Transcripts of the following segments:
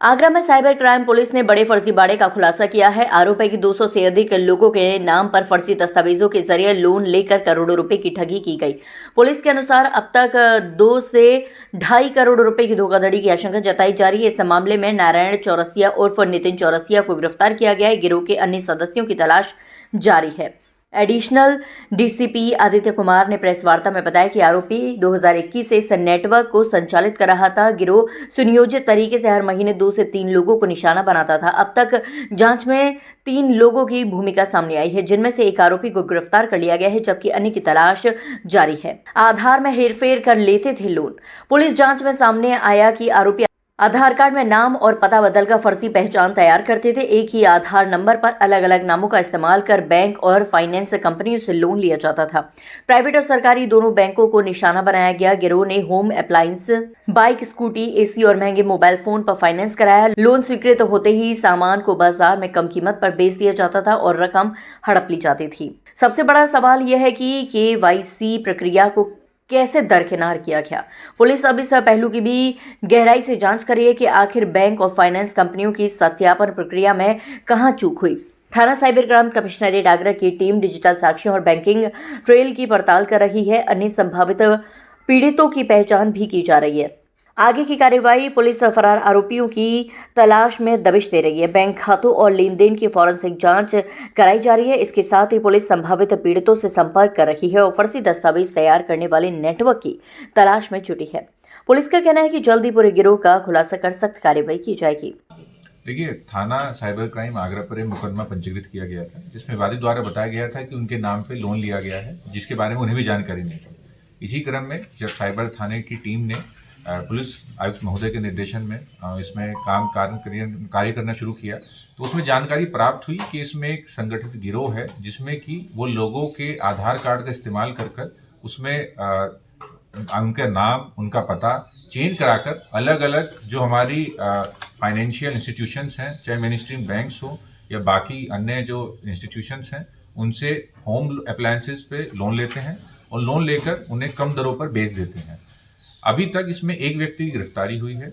आगरा में cyber crime police ने बड़े फर्जीवाड़े का खुलासा किया है। आरोप है कि 200 से अधिक लोगों के नाम पर फर्जी दस्तावेजों के जरिए लोन लेकर करोड़ों रुपए की ठगी की गई। पुलिस के अनुसार अब तक 2 से 2.5 करोड़ रुपए की धोखाधड़ी की आशंका जताई जा रही है। इस मामले में नारायण चौरसिया उर्फ नितिन चौरसिया को गिरफ्तार किया गया है। गिरोह के अन्य सदस्यों की तलाश जारी है। एडिशनल डीसीपी आदित्य कुमार ने प्रेस वार्ता में बताया कि आरोपी 2021 से इस नेटवर्क को संचालित कर रहा था। गिरोह सुनियोजित तरीके से हर महीने 2 से 3 लोगों को निशाना बनाता था। अब तक जांच में 3 लोगों की भूमिका सामने आई है, जिनमें से एक आरोपी को गिरफ्तार कर लिया गया है, जबकि अन्य की तलाश जारी है। आधार में हेरफेर कर लेते थे लोन। पुलिस जांच में सामने आया कि आरोपी आधार कार्ड में नाम और पता बदलकर फर्जी पहचान तैयार करते थे। एक ही आधार नंबर पर अलग अलग नामों का इस्तेमाल कर बैंक और फाइनेंस कंपनियों से लोन लिया जाता था। प्राइवेट और सरकारी दोनों बैंकों को निशाना बनाया गया। गिरोह ने home appliance, bike, scooty, AC और महंगे मोबाइल फोन पर फाइनेंस कराया। लोन स्वीकृत होते ही सामान को बाजार में कम कीमत पर बेच दिया जाता था और रकम हड़प ली जाती थी। सबसे बड़ा सवाल यह है कि केवाईसी प्रक्रिया को कैसे दरकिनार किया गया। पुलिस अब इस पहलू की भी गहराई से जांच कर रही है कि आखिर बैंक और फाइनेंस कंपनियों की सत्यापन प्रक्रिया में कहां चूक हुई। थाना साइबर क्राइम कमिश्नरेट आगरा की टीम डिजिटल साक्ष्यों और बैंकिंग ट्रेल की पड़ताल कर रही है। अन्य संभावित पीड़ितों की पहचान भी की जा रही है। आगे की कार्यवाही पुलिस फरार आरोपियों की तलाश में दबिश दे रही है। बैंक खातों और लेन देन की फॉरेंसिक जांच कराई जा रही है। इसके साथ ही पुलिस संभावित पीड़ितों से संपर्क कर रही है और फर्जी दस्तावेज तैयार करने वाले नेटवर्क की तलाश में जुटी है। पुलिस का कहना है कि जल्दी पूरे गिरोह का खुलासा कर सख्त कार्रवाई की जाएगी। देखिए, थाना साइबर क्राइम आगरा पर एक मुकदमा पंजीकृत किया गया था, जिसमें वादी द्वारा बताया गया था कि उनके नाम पे लोन लिया गया है, जिसके बारे में उन्हें भी जानकारी नहीं थी। इसी क्रम में जब साइबर थाने की टीम ने पुलिस आयुक्त महोदय के निर्देशन में इसमें कार्य करना शुरू किया, तो उसमें जानकारी प्राप्त हुई कि इसमें एक संगठित गिरोह है, जिसमें कि वो लोगों के आधार कार्ड का इस्तेमाल कर उसमें उनका नाम, उनका पता चेंज कराकर अलग अलग जो हमारी फाइनेंशियल इंस्टीट्यूशंस हैं, चाहे मेन स्ट्रीम बैंक्स हो या बाकी अन्य जो इंस्टीट्यूशंस हैं, उनसे होम अप्लायंसेस पे लोन लेते हैं और लोन लेकर उन्हें कम दरों पर बेच देते हैं। अभी तक इसमें एक व्यक्ति की गिरफ्तारी हुई है,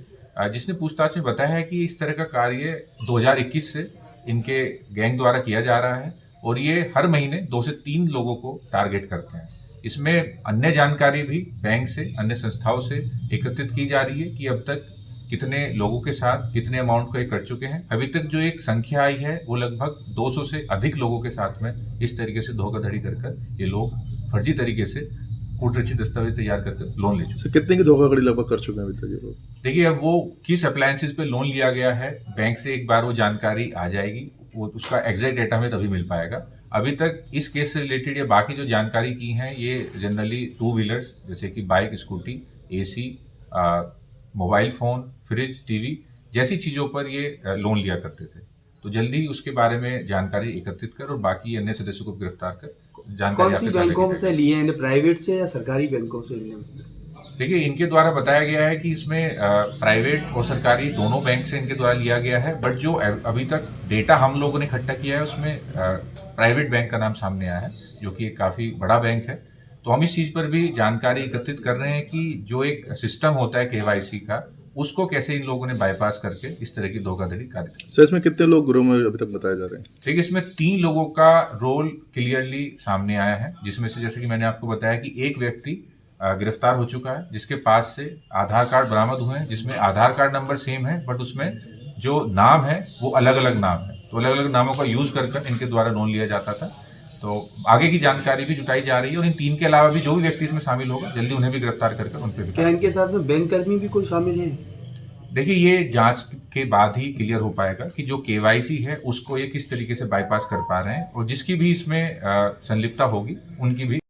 जिसने पूछताछ में बताया है कि इस तरह का कार्य 2021 से इनके गैंग द्वारा किया जा रहा है और ये हर महीने 2 से 3 लोगों को टारगेट करते हैं। इसमें अन्य जानकारी भी बैंक से, अन्य संस्थाओं से एकत्रित की जा रही है कि अब तक कितने लोगों के साथ कितने अमाउंट को ये कर चुके हैं। अभी तक जो एक संख्या आई है वो लगभग 200 से अधिक लोगों के साथ में इस तरीके से धोखाधड़ी कर ये लोग फर्जी तरीके से कूटरचित दस्तावेज तैयार करके लोन ले चुके हैं। कितने की धोखाधड़ी लगभग कर चुके हैं अभी तक ये लोग? देखिए, अब वो किस अप्लायंसेस पे लोन लिया गया है, बैंक से एक बार वो जानकारी आ जाएगी, वो उसका एग्जैक्ट डेटा हमें तभी मिल पाएगा। अभी तक इस केस से रिलेटेड या बाकी जो जानकारी की हैं, ये जनरली 2 व्हीलर्स जैसे कि bike, scooty, AC, mobile phone, fridge, TV जैसी चीज़ों पर ये लोन लिया करते थे। तो जल्दी उसके बारे में जानकारी एकत्रित कर और बाकी अन्य सदस्यों को गिरफ्तार कर जानकारी कौन सी बैंकों से लिए हैं, प्राइवेट से या सरकारी बैंकों से लिए हैं? देखिए, इनके द्वारा बताया गया है कि इसमें प्राइवेट और सरकारी दोनों बैंक से इनके द्वारा लिया गया है, बट जो अभी तक डेटा हम लोगों ने इकट्ठा किया है उसमें प्राइवेट बैंक का नाम सामने आया है, जो कि एक काफ़ी बड़ा बैंक है। तो हम इस चीज़ पर भी जानकारी एकत्रित कर रहे हैं कि जो एक सिस्टम होता है केवाईसी का, उसको कैसे इन लोगों ने बाईपास करके इस तरह की धोखाधड़ी कार्य की। सर, इसमें कितने लोग गिरोह में अभी तक बताए जा रहे हैं? देखिए, इसमें 3 लोगों का रोल क्लियरली सामने आया है, जिसमें से जैसे कि मैंने आपको बताया कि एक व्यक्ति गिरफ्तार हो चुका है, जिसके पास से आधार कार्ड बरामद हुए हैं, जिसमें आधार कार्ड नंबर सेम है, बट उसमें जो नाम है वो अलग अलग नाम है। तो अलग अलग नामों का यूज़ कर इनके द्वारा लोन लिया जाता था। तो आगे की जानकारी भी जुटाई जा रही है और इन 3 के अलावा भी जो भी व्यक्ति इसमें शामिल होगा, जल्दी उन्हें भी गिरफ्तार करके उन पर भी। क्या इनके साथ में बैंक कर्मी भी कोई शामिल है? देखिए, ये जांच के बाद ही क्लियर हो पाएगा कि जो केवाईसी है उसको ये किस तरीके से बाईपास कर पा रहे हैं और जिसकी भी इसमें संलिप्तता होगी उनकी भी